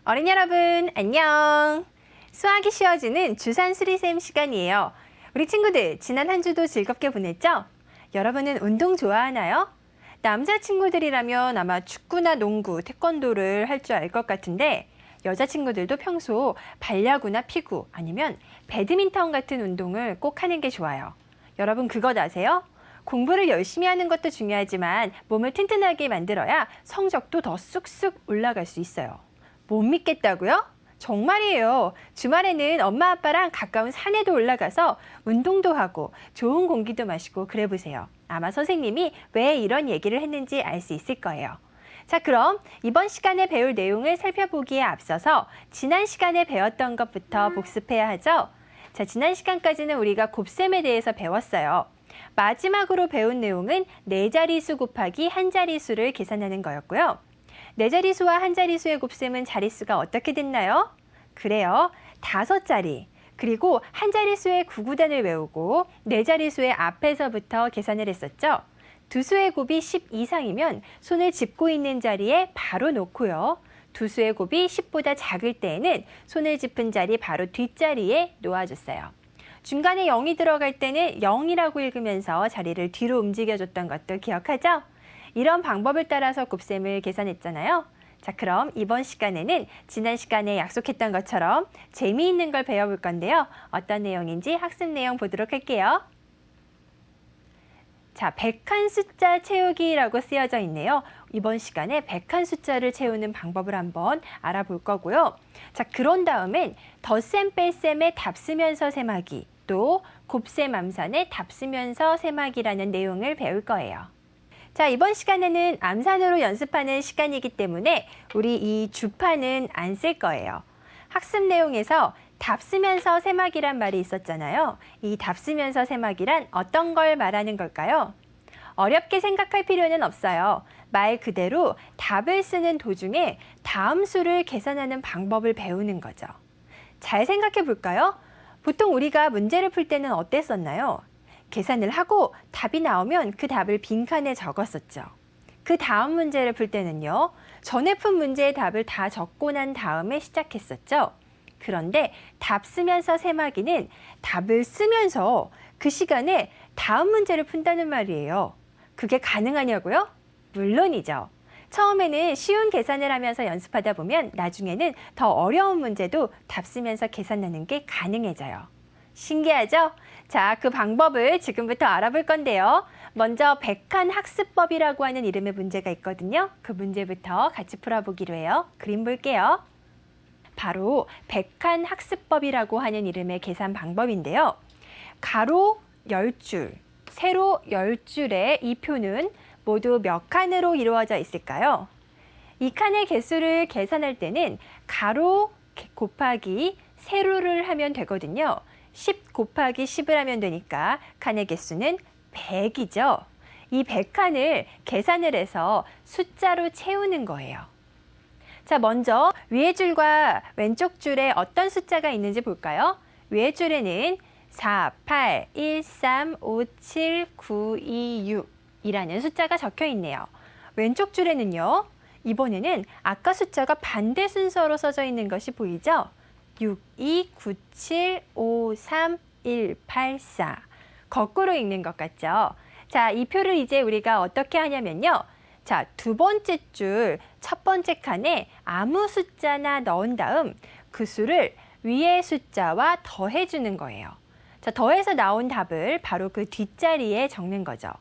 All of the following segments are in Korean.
어린이 여러분, 안녕! 수학이 쉬워지는 주산수리쌤 시간이에요. 우리 친구들, 지난 한 주도 즐겁게 보냈죠? 여러분은 운동 좋아하나요? 남자친구들이라면 아마 축구나 농구, 태권도를 할 줄 알 것 같은데 여자친구들도 평소 발야구나 피구 아니면 배드민턴 같은 운동을 꼭 하는 게 좋아요. 여러분 그것 아세요? 공부를 열심히 하는 것도 중요하지만 몸을 튼튼하게 만들어야 성적도 더 쑥쑥 올라갈 수 있어요. 못 믿겠다고요? 정말이에요. 주말에는 엄마 아빠랑 가까운 산에도 올라가서 운동도 하고 좋은 공기도 마시고 그래 보세요. 아마 선생님이 왜 이런 얘기를 했는지 알 수 있을 거예요. 자, 그럼 이번 시간에 배울 내용을 살펴보기에 앞서서 지난 시간에 배웠던 것부터 복습해야 하죠. 자, 지난 시간까지는 우리가 곱셈에 대해서 배웠어요. 마지막으로 배운 내용은 네 자리수 곱하기 한 자리수를 계산하는 거였고요. 네 자리수와 한 자리수의 곱셈은 자릿수가 어떻게 됐나요? 그래요. 5자리. 그리고 한 자리수의 구구단을 외우고 네 자리수의 앞에서부터 계산을 했었죠. 두 수의 곱이 10 이상이면 손을 짚고 있는 자리에 바로 놓고요. 두 수의 곱이 10보다 작을 때에는 손을 짚은 자리 바로 뒷자리에 놓아줬어요. 중간에 0이 들어갈 때는 0이라고 읽으면서 자리를 뒤로 움직여줬던 것도 기억하죠? 이런 방법을 따라서 곱셈을 계산했잖아요. 자, 그럼 이번 시간에는 지난 시간에 약속했던 것처럼 재미있는 걸 배워볼 건데요. 어떤 내용인지 학습 내용 보도록 할게요. 자, 100한 숫자 채우기라고 쓰여져 있네요. 이번 시간에 100한 숫자를 채우는 방법을 한번 알아볼 거고요. 자, 그런 다음엔 덧셈 뺄셈에 답 쓰면서 세마기, 또 곱셈 암산에 답 쓰면서 세마기라는 내용을 배울 거예요. 자, 이번 시간에는 암산으로 연습하는 시간이기 때문에 우리 이 주판은 안 쓸 거예요. 학습 내용에서 답 쓰면서 세마기란 말이 있었잖아요. 이 답 쓰면서 세마기란 어떤 걸 말하는 걸까요? 어렵게 생각할 필요는 없어요. 말 그대로 답을 쓰는 도중에 다음 수를 계산하는 방법을 배우는 거죠. 잘 생각해 볼까요? 보통 우리가 문제를 풀 때는 어땠었나요? 계산을 하고 답이 나오면 그 답을 빈칸에 적었었죠. 그 다음 문제를 풀 때는요. 전에 푼 문제의 답을 다 적고 난 다음에 시작했었죠. 그런데 답 쓰면서 세마기는 답을 쓰면서 그 시간에 다음 문제를 푼다는 말이에요. 그게 가능하냐고요? 물론이죠. 처음에는 쉬운 계산을 하면서 연습하다 보면 나중에는 더 어려운 문제도 답 쓰면서 계산하는 게 가능해져요. 신기하죠? 자, 그 방법을 지금부터 알아볼 건데요. 먼저 100한 학습법이라고 하는 이름의 문제가 있거든요. 그 문제부터 같이 풀어보기로 해요. 그림 볼게요. 바로 100한 학습법이라고 하는 이름의 계산 방법인데요. 가로 10줄, 세로 10줄의 이 표는 모두 몇 칸으로 이루어져 있을까요? 이 칸의 개수를 계산할 때는 가로 곱하기 세로를 하면 되거든요. 10 곱하기 10을 하면 되니까 칸의 개수는 100이죠. 이 100칸을 계산을 해서 숫자로 채우는 거예요. 자, 먼저 위의 줄과 왼쪽 줄에 어떤 숫자가 있는지 볼까요? 위의 줄에는 4, 8, 1, 3, 5, 7, 9, 2, 6 이라는 숫자가 적혀 있네요. 왼쪽 줄에는요. 이번에는 아까 숫자가 반대 순서로 써져 있는 것이 보이죠? 6, 2, 9, 7, 5, 3, 1, 8, 4. 거꾸로 읽는 것 같죠? 자, 이 표를 이제 우리가 어떻게 하냐면요. 자, 두 번째 줄, 첫 번째 칸에 아무 숫자나 넣은 다음 그 수를 위의 숫자와 더해주는 거예요. 자, 더해서 나온 답을 바로 그 뒷자리에 적는 거죠.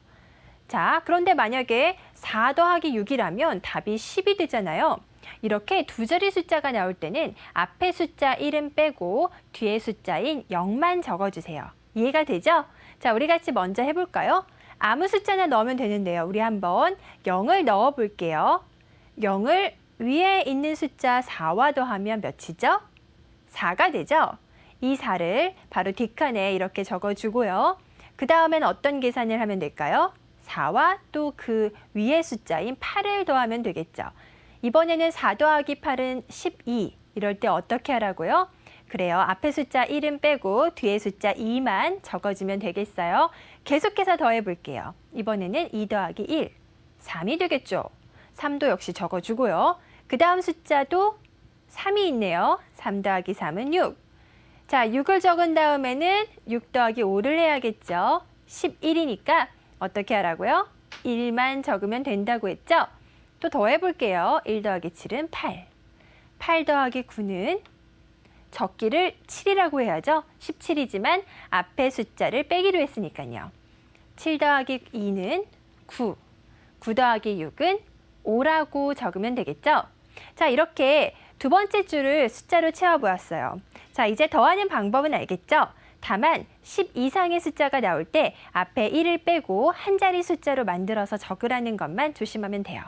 자, 그런데 만약에 4 더하기 6이라면 답이 10이 되잖아요. 이렇게 두 자리 숫자가 나올 때는 앞에 숫자 1은 빼고 뒤에 숫자인 0만 적어주세요. 이해가 되죠? 자, 우리 같이 먼저 해볼까요? 아무 숫자나 넣으면 되는데요. 우리 한번 0을 넣어 볼게요. 0을 위에 있는 숫자 4와 더하면 몇이죠? 4가 되죠? 이 4를 바로 뒷칸에 이렇게 적어주고요. 그 다음엔 어떤 계산을 하면 될까요? 4와 또 그 위의 숫자인 8을 더하면 되겠죠. 이번에는 4 더하기 8은 12. 이럴 때 어떻게 하라고요? 그래요. 앞에 숫자 1은 빼고 뒤에 숫자 2만 적어주면 되겠어요. 계속해서 더해볼게요. 이번에는 2 더하기 1, 3이 되겠죠. 3도 역시 적어주고요. 그 다음 숫자도 3이 있네요. 3 더하기 3은 6. 자, 6을 적은 다음에는 6 더하기 5를 해야겠죠. 11이니까 어떻게 하라고요? 1만 적으면 된다고 했죠? 또 더해볼게요. 1 더하기 7은 8. 8 더하기 9는 적기를 7이라고 해야죠. 17이지만 앞에 숫자를 빼기로 했으니까요. 7 더하기 2는 9. 9 더하기 6은 5라고 적으면 되겠죠? 자, 이렇게 두 번째 줄을 숫자로 채워보았어요. 자, 이제 더하는 방법은 알겠죠? 다만 10 이상의 숫자가 나올 때 앞에 1을 빼고 한 자리 숫자로 만들어서 적으라는 것만 조심하면 돼요.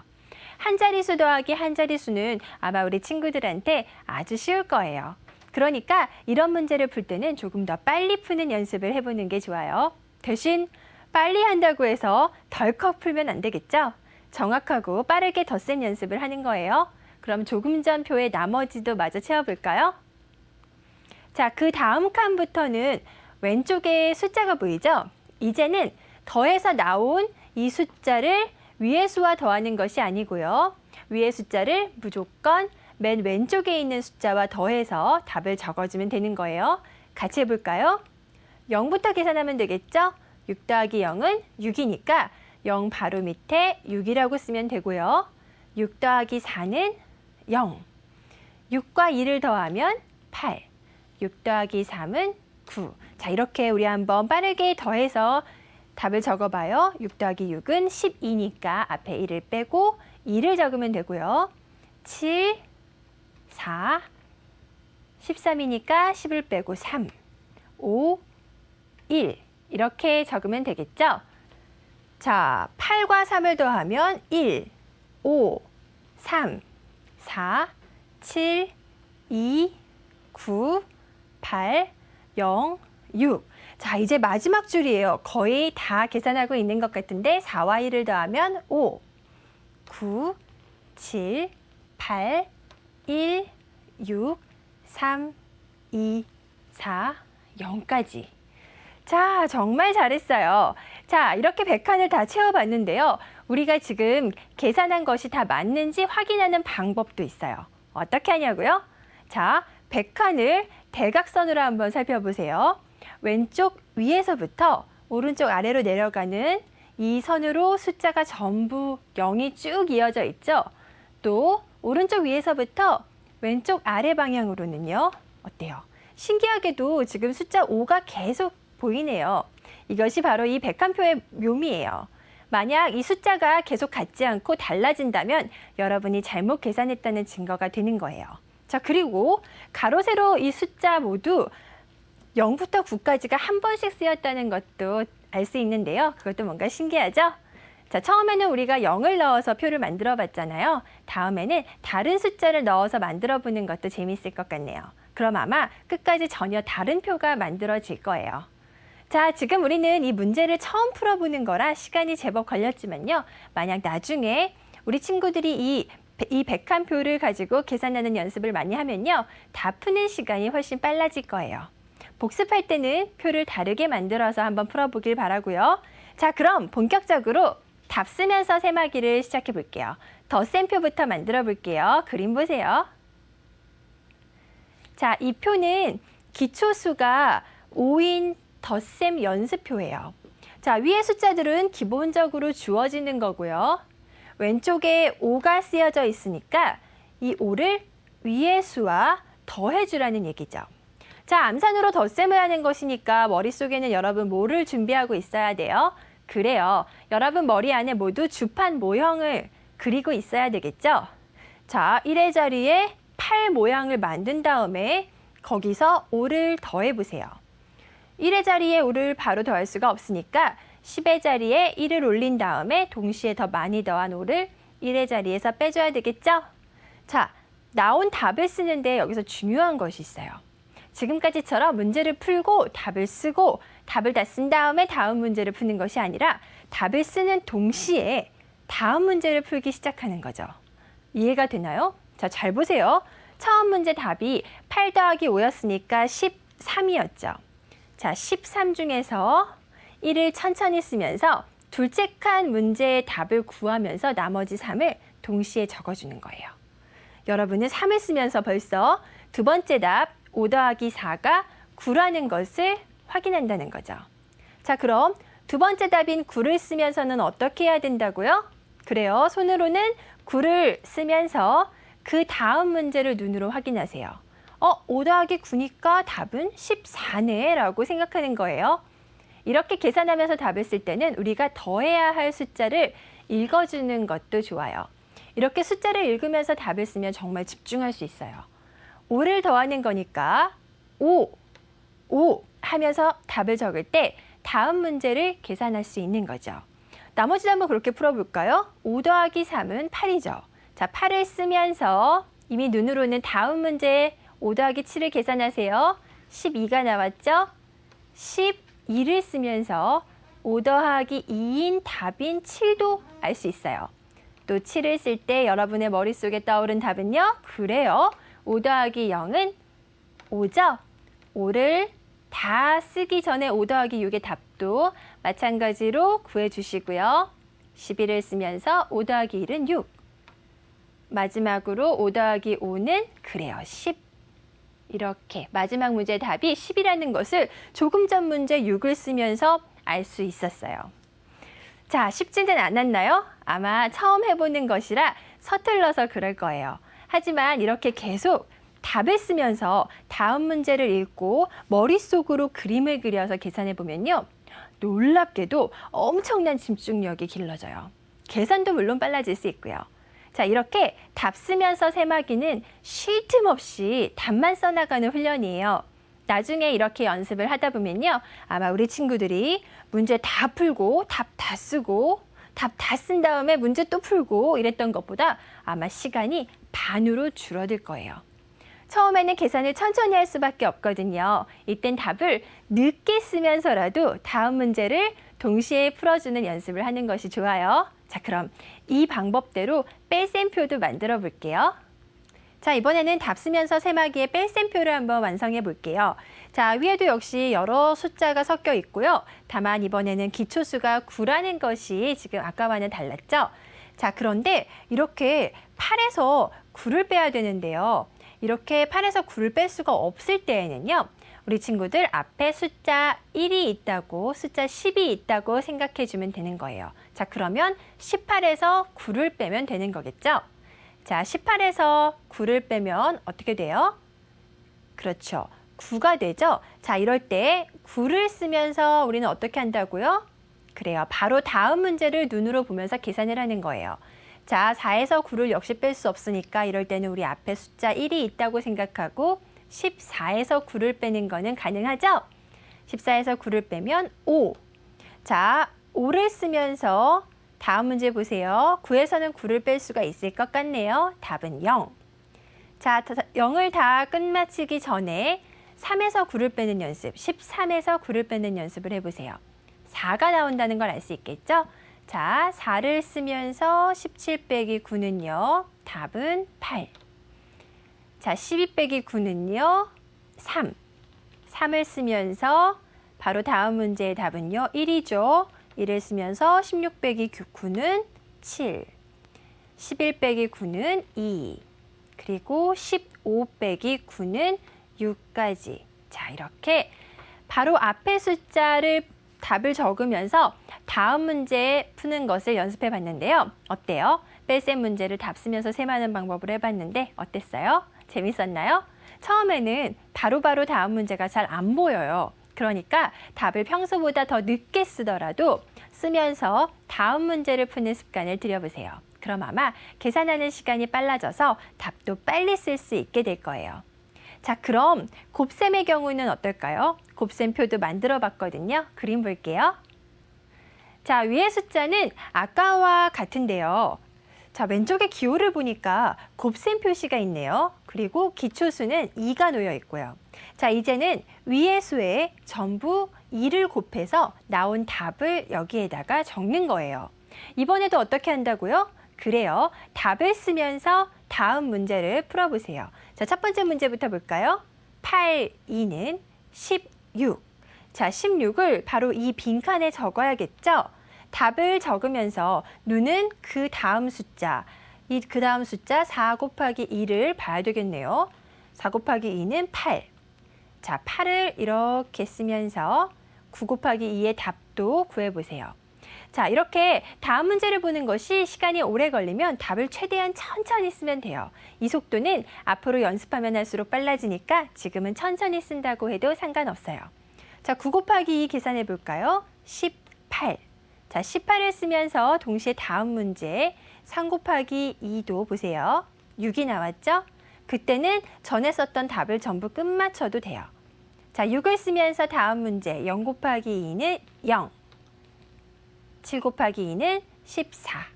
한 자리수 더하기 한 자리수는 아마 우리 친구들한테 아주 쉬울 거예요. 그러니까 이런 문제를 풀 때는 조금 더 빨리 푸는 연습을 해보는 게 좋아요. 대신 빨리 한다고 해서 덜컥 풀면 안 되겠죠? 정확하고 빠르게 덧셈 연습을 하는 거예요. 그럼 조금 전 표의 나머지도 마저 채워볼까요? 자, 그 다음 칸부터는 왼쪽에 숫자가 보이죠? 이제는 더해서 나온 이 숫자를 위의 수와 더하는 것이 아니고요. 위의 숫자를 무조건 맨 왼쪽에 있는 숫자와 더해서 답을 적어주면 되는 거예요. 같이 해볼까요? 0부터 계산하면 되겠죠? 6 더하기 0은 6이니까 0 바로 밑에 6이라고 쓰면 되고요. 6 더하기 4는 0. 6과 2를 더하면 8. 6 더하기 3은 9. 자, 이렇게 우리 한번 빠르게 더해서 답을 적어봐요. 6 더하기 6은 12니까 앞에 1을 빼고 2를 적으면 되고요. 7, 4, 13이니까 10을 빼고 3, 5, 1 이렇게 적으면 되겠죠? 자, 8과 3을 더하면 1, 5, 3, 4, 7, 2, 9, 8, 0, 6. 자, 이제 마지막 줄이에요. 거의 다 계산하고 있는 것 같은데 4와 1을 더하면 5, 9, 7, 8, 1, 6, 3, 2, 4, 0까지. 자, 정말 잘했어요. 자, 이렇게 100칸을 다 채워봤는데요. 우리가 지금 계산한 것이 다 맞는지 확인하는 방법도 있어요. 어떻게 하냐고요? 자, 100칸을 대각선으로 한번 살펴보세요. 왼쪽 위에서부터 오른쪽 아래로 내려가는 이 선으로 숫자가 전부 0이 쭉 이어져 있죠. 또 오른쪽 위에서부터 왼쪽 아래 방향으로는요. 어때요? 신기하게도 지금 숫자 5가 계속 보이네요. 이것이 바로 이 백한표의 묘미예요. 만약 이 숫자가 계속 같지 않고 달라진다면 여러분이 잘못 계산했다는 증거가 되는 거예요. 자, 그리고 가로, 세로 이 숫자 모두 0부터 9까지가 한 번씩 쓰였다는 것도 알 수 있는데요. 그것도 뭔가 신기하죠? 자, 처음에는 우리가 0을 넣어서 표를 만들어 봤잖아요. 다음에는 다른 숫자를 넣어서 만들어 보는 것도 재밌을 것 같네요. 그럼 아마 끝까지 전혀 다른 표가 만들어질 거예요. 자, 지금 우리는 이 문제를 처음 풀어보는 거라 시간이 제법 걸렸지만요. 만약 나중에 우리 친구들이 이 101표를 가지고 계산하는 연습을 많이 하면요. 다 푸는 시간이 훨씬 빨라질 거예요. 복습할 때는 표를 다르게 만들어서 한번 풀어보길 바라고요. 자, 그럼 본격적으로 답 쓰면서 세마기를 시작해 볼게요. 덧셈 표부터 만들어 볼게요. 그림 보세요. 자, 이 표는 기초수가 5인 덧셈 연습표예요. 자, 위의 숫자들은 기본적으로 주어지는 거고요. 왼쪽에 5가 쓰여져 있으니까 이 5를 위의 수와 더해주라는 얘기죠. 자, 암산으로 덧셈을 하는 것이니까 머릿속에는 여러분 뭐를 준비하고 있어야 돼요? 그래요. 여러분 머리 안에 모두 주판 모형을 그리고 있어야 되겠죠? 자, 1의 자리에 8 모양을 만든 다음에 거기서 5를 더해보세요. 1의 자리에 5를 바로 더할 수가 없으니까 10의 자리에 1을 올린 다음에 동시에 더 많이 더한 5를 1의 자리에서 빼줘야 되겠죠? 자, 나온 답을 쓰는데 여기서 중요한 것이 있어요. 지금까지처럼 문제를 풀고 답을 쓰고 답을 다 쓴 다음에 다음 문제를 푸는 것이 아니라 답을 쓰는 동시에 다음 문제를 풀기 시작하는 거죠. 이해가 되나요? 자, 잘 보세요. 처음 문제 답이 8 더하기 5였으니까 13이었죠. 자, 13 중에서 1을 천천히 쓰면서 둘째 칸 문제의 답을 구하면서 나머지 3을 동시에 적어주는 거예요. 여러분은 3을 쓰면서 벌써 두 번째 답 5 더하기 4가 9라는 것을 확인한다는 거죠. 자, 그럼 두 번째 답인 9를 쓰면서는 어떻게 해야 된다고요? 그래요. 손으로는 9를 쓰면서 그 다음 문제를 눈으로 확인하세요. 5 더하기 9니까 답은 14네 라고 생각하는 거예요. 이렇게 계산하면서 답을 쓸 때는 우리가 더해야 할 숫자를 읽어주는 것도 좋아요. 이렇게 숫자를 읽으면서 답을 쓰면 정말 집중할 수 있어요. 5를 더하는 거니까 5 하면서 답을 적을 때 다음 문제를 계산할 수 있는 거죠. 나머지도 한번 그렇게 풀어볼까요? 5 더하기 3은 8이죠. 자, 8을 쓰면서 이미 눈으로는 다음 문제 5 더하기 7을 계산하세요. 12가 나왔죠? 12를 쓰면서 5 더하기 2인 답인 7도 알 수 있어요. 또 7을 쓸 때 여러분의 머릿속에 떠오른 답은요? 그래요. 5 더하기 0은 5죠? 5를 다 쓰기 전에 5 더하기 6의 답도 마찬가지로 구해주시고요. 11을 쓰면서 5 더하기 1은 6. 마지막으로 5 더하기 5는 그래요. 10. 이렇게 마지막 문제의 답이 10이라는 것을 조금 전 문제 6을 쓰면서 알 수 있었어요. 자, 쉽지는 않았나요? 아마 처음 해보는 것이라 서툴러서 그럴 거예요. 하지만 이렇게 계속 답을 쓰면서 다음 문제를 읽고 머릿속으로 그림을 그려서 계산해보면요. 놀랍게도 엄청난 집중력이 길러져요. 계산도 물론 빨라질 수 있고요. 자, 이렇게 답 쓰면서 세마기는 쉴 틈 없이 답만 써나가는 훈련이에요. 나중에 이렇게 연습을 하다 보면요. 아마 우리 친구들이 문제 다 풀고 답 다 쓰고 답 다 쓴 다음에 문제 또 풀고 이랬던 것보다 아마 시간이 반으로 줄어들 거예요. 처음에는 계산을 천천히 할 수밖에 없거든요. 이땐 답을 늦게 쓰면서라도 다음 문제를 동시에 풀어주는 연습을 하는 것이 좋아요. 자, 그럼 이 방법대로 뺄셈표도 만들어 볼게요. 자, 이번에는 답 쓰면서 세마기의 뺄셈표를 한번 완성해 볼게요. 자, 위에도 역시 여러 숫자가 섞여 있고요. 다만 이번에는 기초수가 9라는 것이 지금 아까와는 달랐죠. 자, 그런데 이렇게 8에서 9를 빼야 되는데요. 이렇게 8에서 9를 뺄 수가 없을 때에는요. 우리 친구들 앞에 숫자 1이 있다고, 숫자 10이 있다고 생각해 주면 되는 거예요. 자, 그러면 18에서 9를 빼면 되는 거겠죠? 자, 18에서 9를 빼면 어떻게 돼요? 그렇죠. 9가 되죠? 자, 이럴 때 9를 쓰면서 우리는 어떻게 한다고요? 그래요. 바로 다음 문제를 눈으로 보면서 계산을 하는 거예요. 자, 4에서 9를 역시 뺄 수 없으니까 이럴 때는 우리 앞에 숫자 1이 있다고 생각하고 14에서 9를 빼는 거는 가능하죠? 14에서 9를 빼면 5. 자, 5를 쓰면서 다음 문제 보세요. 9에서는 9를 뺄 수가 있을 것 같네요. 답은 0. 자, 0을 다 끝마치기 전에 3에서 9를 빼는 연습, 13에서 9를 빼는 연습을 해보세요. 4가 나온다는 걸 알 수 있겠죠? 자, 4를 쓰면서 17 빼기 9는요. 답은 8. 자, 12 빼기 9는요. 3. 3을 쓰면서 바로 다음 문제의 답은요. 1이죠. 1을 쓰면서 16 빼기 9는 7. 11 빼기 9는 2. 그리고 15 빼기 9는 6까지. 자, 이렇게 바로 앞에 숫자를 답을 적으면서 다음 문제 푸는 것을 연습해 봤는데요. 어때요? 뺄셈 문제를 답 쓰면서 셈하는 방법을 해봤는데 어땠어요? 재밌었나요? 처음에는 바로바로 다음 문제가 잘 안 보여요. 그러니까 답을 평소보다 더 늦게 쓰더라도 쓰면서 다음 문제를 푸는 습관을 들여보세요. 그럼 아마 계산하는 시간이 빨라져서 답도 빨리 쓸 수 있게 될 거예요. 자, 그럼 곱셈의 경우는 어떨까요? 곱셈표도 만들어 봤거든요. 그림 볼게요. 자, 위의 숫자는 아까와 같은데요. 자, 왼쪽에 기호를 보니까 곱셈 표시가 있네요. 그리고 기초수는 2가 놓여 있고요. 자, 이제는 위의 수에 전부 2를 곱해서 나온 답을 여기에다가 적는 거예요. 이번에도 어떻게 한다고요? 그래요. 답을 쓰면서 다음 문제를 풀어보세요. 자, 첫 번째 문제부터 볼까요? 8, 2는 16. 자, 16을 바로 이 빈칸에 적어야겠죠? 답을 적으면서 눈은 그 다음 숫자, 그 다음 숫자 4 곱하기 2를 봐야 되겠네요. 4 곱하기 2는 8. 자, 8을 이렇게 쓰면서 9 곱하기 2의 답도 구해보세요. 자, 이렇게 다음 문제를 보는 것이 시간이 오래 걸리면 답을 최대한 천천히 쓰면 돼요. 이 속도는 앞으로 연습하면 할수록 빨라지니까 지금은 천천히 쓴다고 해도 상관없어요. 자, 9 곱하기 2 계산해 볼까요? 18. 자, 18을 쓰면서 동시에 다음 문제 3 곱하기 2도 보세요. 6이 나왔죠? 그때는 전에 썼던 답을 전부 끝맞춰도 돼요. 자, 6을 쓰면서 다음 문제 0 곱하기 2는 0. 7 곱하기 2는 14.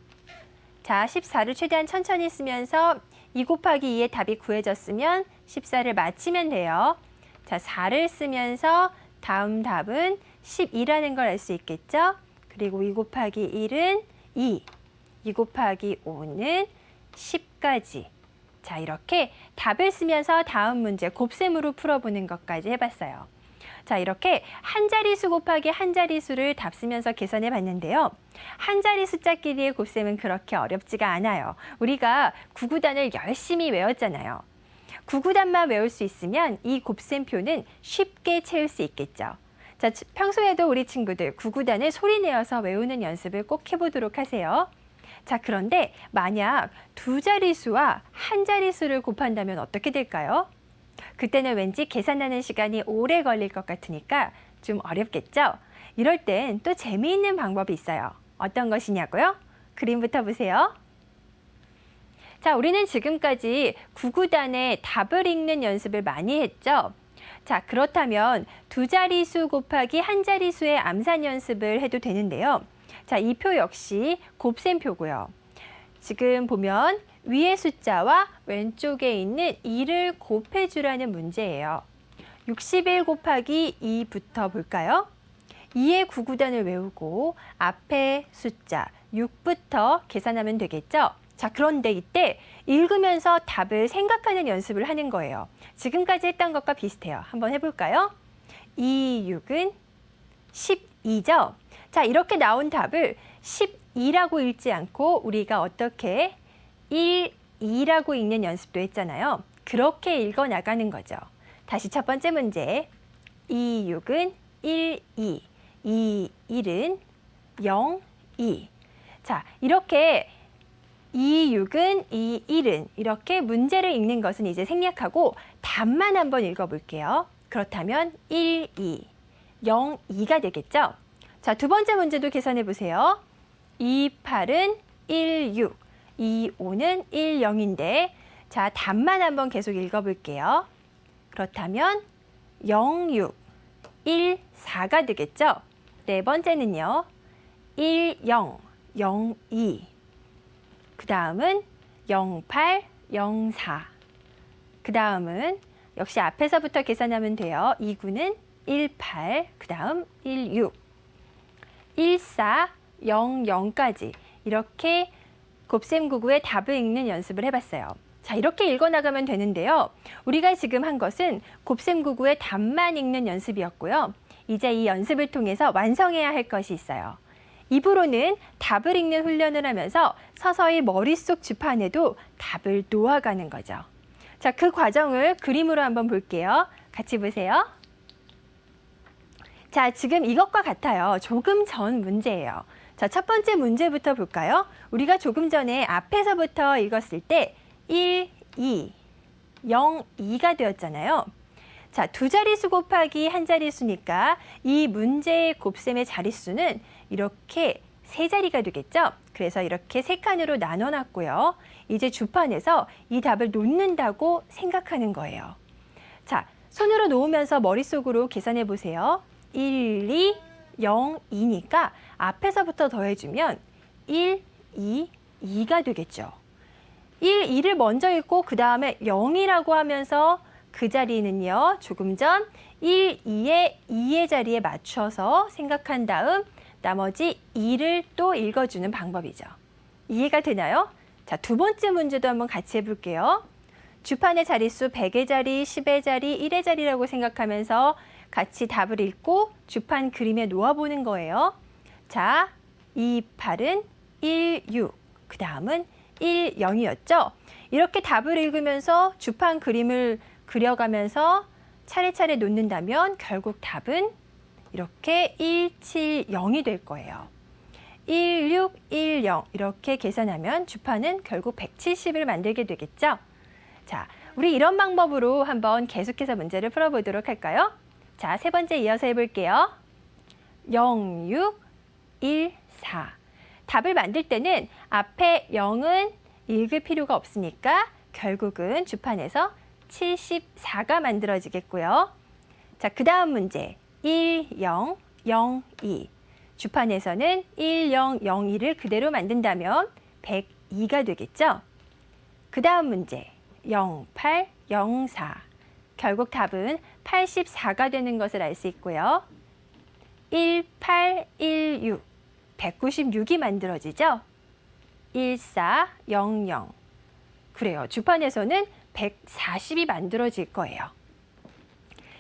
자, 14를 최대한 천천히 쓰면서 2 곱하기 2의 답이 구해졌으면 14를 맞히면 돼요. 자, 4를 쓰면서 다음 답은 12라는 걸 알 수 있겠죠? 그리고 2 곱하기 1은 2. 2 곱하기 5는 10까지. 자, 이렇게 답을 쓰면서 다음 문제 곱셈으로 풀어보는 것까지 해봤어요. 자, 이렇게 한 자리수 곱하기 한 자리수를 답 쓰면서 계산해 봤는데요. 한 자리 숫자끼리의 곱셈은 그렇게 어렵지가 않아요. 우리가 구구단을 열심히 외웠잖아요. 구구단만 외울 수 있으면 이 곱셈표는 쉽게 채울 수 있겠죠. 자, 평소에도 우리 친구들 구구단을 소리내어서 외우는 연습을 꼭 해보도록 하세요. 자, 그런데 만약 두 자리수와 한 자리수를 곱한다면 어떻게 될까요? 그때는 왠지 계산하는 시간이 오래 걸릴 것 같으니까 좀 어렵겠죠? 이럴 땐 또 재미있는 방법이 있어요. 어떤 것이냐고요? 그림부터 보세요. 자, 우리는 지금까지 구구단의 답을 읽는 연습을 많이 했죠? 자, 그렇다면 두 자리수 곱하기 한 자리수의 암산 연습을 해도 되는데요. 자, 이 표 역시 곱셈표고요. 지금 보면 위의 숫자와 왼쪽에 있는 2를 곱해주라는 문제예요. 61 곱하기 2부터 볼까요? 2의 구구단을 외우고 앞에 숫자 6부터 계산하면 되겠죠? 자, 그런데 이때 읽으면서 답을 생각하는 연습을 하는 거예요. 지금까지 했던 것과 비슷해요. 한번 해볼까요? 2, 6은 12죠? 자, 이렇게 나온 답을 12라고 읽지 않고 우리가 어떻게 1, 2라고 읽는 연습도 했잖아요. 그렇게 읽어 나가는 거죠. 다시 첫 번째 문제. 2, 6은 1, 2. 2, 1은 0, 2. 자, 이렇게 2, 6은 2, 1은 이렇게 문제를 읽는 것은 이제 생략하고 답만 한번 읽어볼게요. 그렇다면 1, 2, 0, 2가 되겠죠? 자, 두 번째 문제도 계산해 보세요. 2, 8은 1, 6, 2, 5는 1, 0인데 자, 답만 한번 계속 읽어볼게요. 그렇다면 0, 6, 1, 4가 되겠죠? 네 번째는요. 1, 0, 0, 2. 그 다음은 0, 8, 0, 4. 그 다음은 역시 앞에서부터 계산하면 돼요. 2, 9는 1, 8, 그 다음 1, 6. 1, 4, 0, 0까지 이렇게 곱셈구구의 답을 읽는 연습을 해봤어요. 자, 이렇게 읽어나가면 되는데요. 우리가 지금 한 것은 곱셈구구의 답만 읽는 연습이었고요. 이제 이 연습을 통해서 완성해야 할 것이 있어요. 입으로는 답을 읽는 훈련을 하면서 서서히 머릿속 주판에도 답을 놓아가는 거죠. 자, 그 과정을 그림으로 한번 볼게요. 같이 보세요. 자, 지금 이것과 같아요. 조금 전 문제예요. 자, 첫 번째 문제부터 볼까요? 우리가 조금 전에 앞에서부터 읽었을 때 1, 2, 0, 2가 되었잖아요. 자, 두 자리수 곱하기 한 자리수니까 이 문제의 곱셈의 자릿수는 이렇게 세 자리가 되겠죠? 그래서 이렇게 세 칸으로 나눠놨고요. 이제 주판에서 이 답을 놓는다고 생각하는 거예요. 자, 손으로 놓으면서 머릿속으로 계산해 보세요. 1, 2, 0, 2니까 앞에서부터 더해주면 1, 2, 2가 되겠죠. 1, 2를 먼저 읽고 그 다음에 0이라고 하면서 그 자리는요. 조금 전 1, 2의 자리에 맞춰서 생각한 다음 나머지 2를 또 읽어주는 방법이죠. 이해가 되나요? 자, 두 번째 문제도 한번 같이 해볼게요. 주판의 자릿수 100의 자리, 10의 자리, 1의 자리라고 생각하면서 같이 답을 읽고 주판 그림에 놓아보는 거예요. 자, 2, 8은 1, 6. 그 다음은 1, 0이었죠. 이렇게 답을 읽으면서 주판 그림을 그려가면서 차례차례 놓는다면 결국 답은 이렇게 170이 될 거예요. 1610 이렇게 계산하면 주판은 결국 170을 만들게 되겠죠. 자, 우리 이런 방법으로 한번 계속해서 문제를 풀어보도록 할까요? 자, 세 번째 이어서 해볼게요. 0614. 답을 만들 때는 앞에 0은 읽을 필요가 없으니까 결국은 주판에서 74가 만들어지겠고요. 자, 그 다음 문제 1002. 주판에서는 1002를 그대로 만든다면 102가 되겠죠. 그 다음 문제 0804. 결국 답은 84가 되는 것을 알 수 있고요. 1816. 196이 만들어지죠. 1400. 그래요. 주판에서는 140이 만들어질 거예요.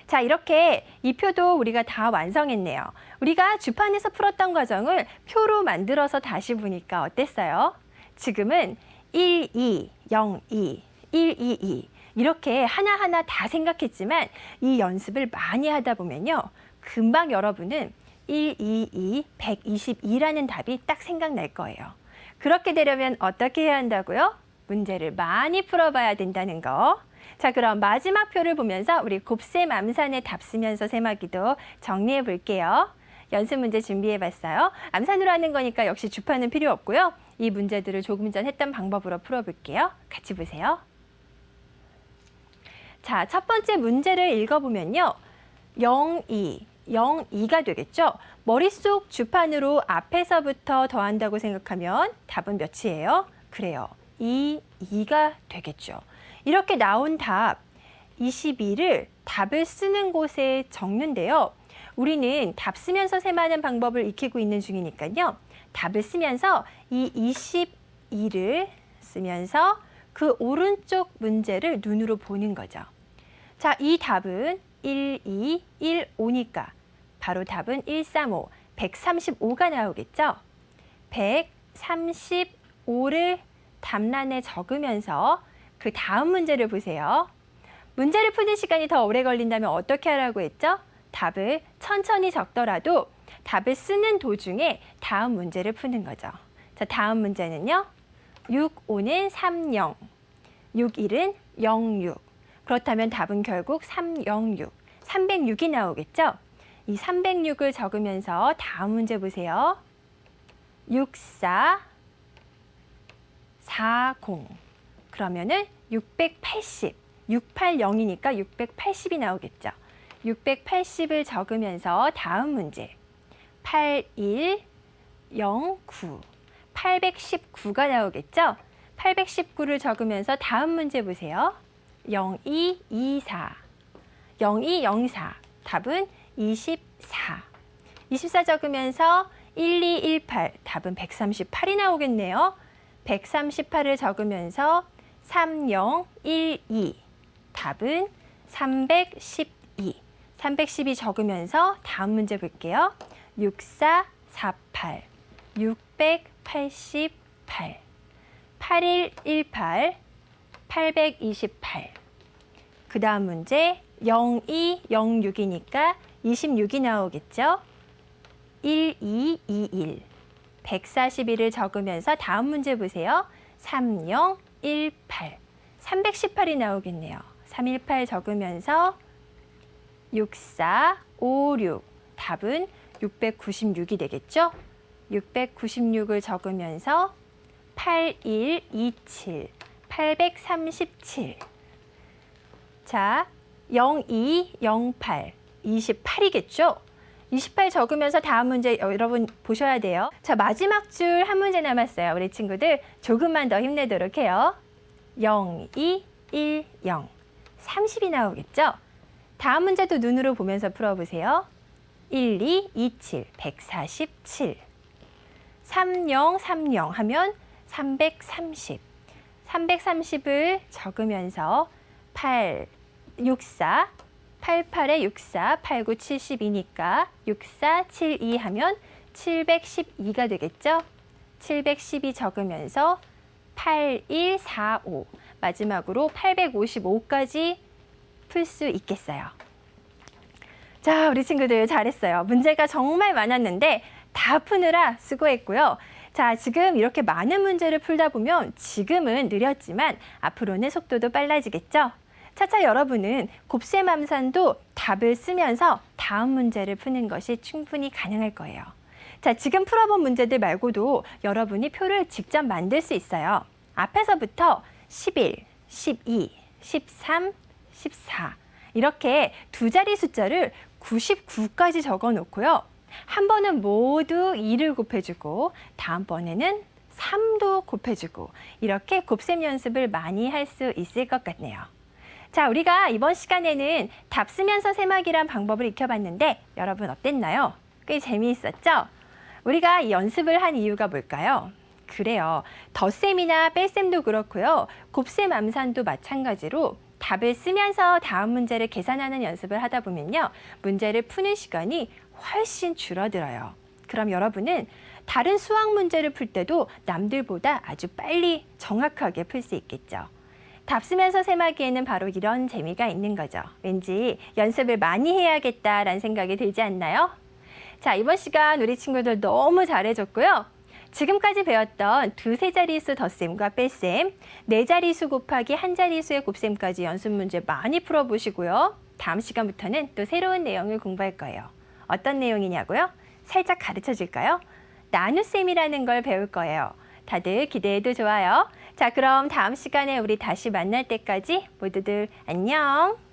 자, 이렇게 이 표도 우리가 다 완성했네요. 우리가 주판에서 풀었던 과정을 표로 만들어서 다시 보니까 어땠어요? 지금은 1202, 122 이렇게 하나하나 다 생각했지만 이 연습을 많이 하다 보면요. 금방 여러분은 122, 122라는 답이 딱 생각날 거예요. 그렇게 되려면 어떻게 해야 한다고요? 문제를 많이 풀어봐야 된다는 거. 자, 그럼 마지막 표를 보면서 우리 곱셈 암산의 답 쓰면서 세마기도 정리해 볼게요. 연습 문제 준비해 봤어요. 암산으로 하는 거니까 역시 주판은 필요 없고요. 이 문제들을 조금 전 했던 방법으로 풀어볼게요. 같이 보세요. 자, 첫 번째 문제를 읽어보면요. 02가 되겠죠. 머릿속 주판으로 앞에서부터 더한다고 생각하면 답은 몇이에요? 그래요. 2가 되겠죠. 이렇게 나온 답 22를 답을 쓰는 곳에 적는데요. 우리는 답 쓰면서 셈하는 방법을 익히고 있는 중이니까요. 답을 쓰면서 이 22를 쓰면서 그 오른쪽 문제를 눈으로 보는 거죠. 자, 이 답은 1215니까 바로 답은 135, 135가 나오겠죠. 135를 답란에 적으면서 그 다음 문제를 보세요. 문제를 푸는 시간이 더 오래 걸린다면 어떻게 하라고 했죠? 답을 천천히 적더라도 답을 쓰는 도중에 다음 문제를 푸는 거죠. 자, 다음 문제는요. 65는 30, 61은 06. 그렇다면 답은 결국 306, 306이 나오겠죠? 이 306을 적으면서 다음 문제 보세요. 64, 40. 그러면은 680, 680이니까 680이 나오겠죠. 680을 적으면서 다음 문제. 8109, 819가 나오겠죠? 819를 적으면서 다음 문제 보세요. 0224, 0204. 답은 24. 24 적으면서 1218. 답은 138이 나오겠네요. 138을 적으면서 3012. 답은 312. 312 적으면서 다음 문제 볼게요. 6448. 688. 8118. 828. 그 다음 문제 0206이니까 26이 나오겠죠. 1221. 141을 적으면서 다음 문제 보세요. 3018. 318이 나오겠네요. 318 적으면서 6456. 답은 696이 되겠죠. 696을 적으면서 8127. 837. 자, 0208. 28이겠죠? 28 적으면서 다음 문제 여러분 보셔야 돼요. 자, 마지막 줄 한 문제 남았어요. 우리 친구들 조금만 더 힘내도록 해요. 0210. 30이 나오겠죠? 다음 문제도 눈으로 보면서 풀어보세요. 1227. 147. 3030 하면 330. 330을 적으면서 64, 88에 64, 89, 72니까 64, 72 하면 712가 되겠죠? 712 적으면서 8145, 마지막으로 855까지 풀 수 있겠어요. 자, 우리 친구들 잘했어요. 문제가 정말 많았는데 다 푸느라 수고했고요. 자, 지금 이렇게 많은 문제를 풀다 보면 지금은 느렸지만 앞으로는 속도도 빨라지겠죠? 차차 여러분은 곱셈암산도 답을 쓰면서 다음 문제를 푸는 것이 충분히 가능할 거예요. 자, 지금 풀어본 문제들 말고도 여러분이 표를 직접 만들 수 있어요. 앞에서부터 11, 12, 13, 14 이렇게 두 자리 숫자를 99까지 적어 놓고요. 한 번은 모두 2를 곱해주고 다음번에는 3도 곱해주고 이렇게 곱셈 연습을 많이 할 수 있을 것 같네요. 자, 우리가 이번 시간에는 답 쓰면서 세막이란 방법을 익혀봤는데 여러분 어땠나요? 꽤 재미있었죠? 우리가 이 연습을 한 이유가 뭘까요? 그래요. 덧셈이나 뺄셈도 그렇고요. 곱셈 암산도 마찬가지로 답을 쓰면서 다음 문제를 계산하는 연습을 하다 보면요. 문제를 푸는 시간이 훨씬 줄어들어요. 그럼 여러분은 다른 수학 문제를 풀 때도 남들보다 아주 빨리 정확하게 풀 수 있겠죠. 답 쓰면서 세마기에는 바로 이런 재미가 있는 거죠. 왠지 연습을 많이 해야겠다라는 생각이 들지 않나요? 자, 이번 시간 우리 친구들 너무 잘해줬고요. 지금까지 배웠던 두세 자릿수 덧셈과 뺄셈, 네 자릿수 곱하기 한 자릿수의 곱셈까지 연습 문제 많이 풀어보시고요. 다음 시간부터는 또 새로운 내용을 공부할 거예요. 어떤 내용이냐고요? 살짝 가르쳐 줄까요? 나눗셈이라는 걸 배울 거예요. 다들 기대해도 좋아요. 자, 그럼 다음 시간에 우리 다시 만날 때까지 모두들 안녕!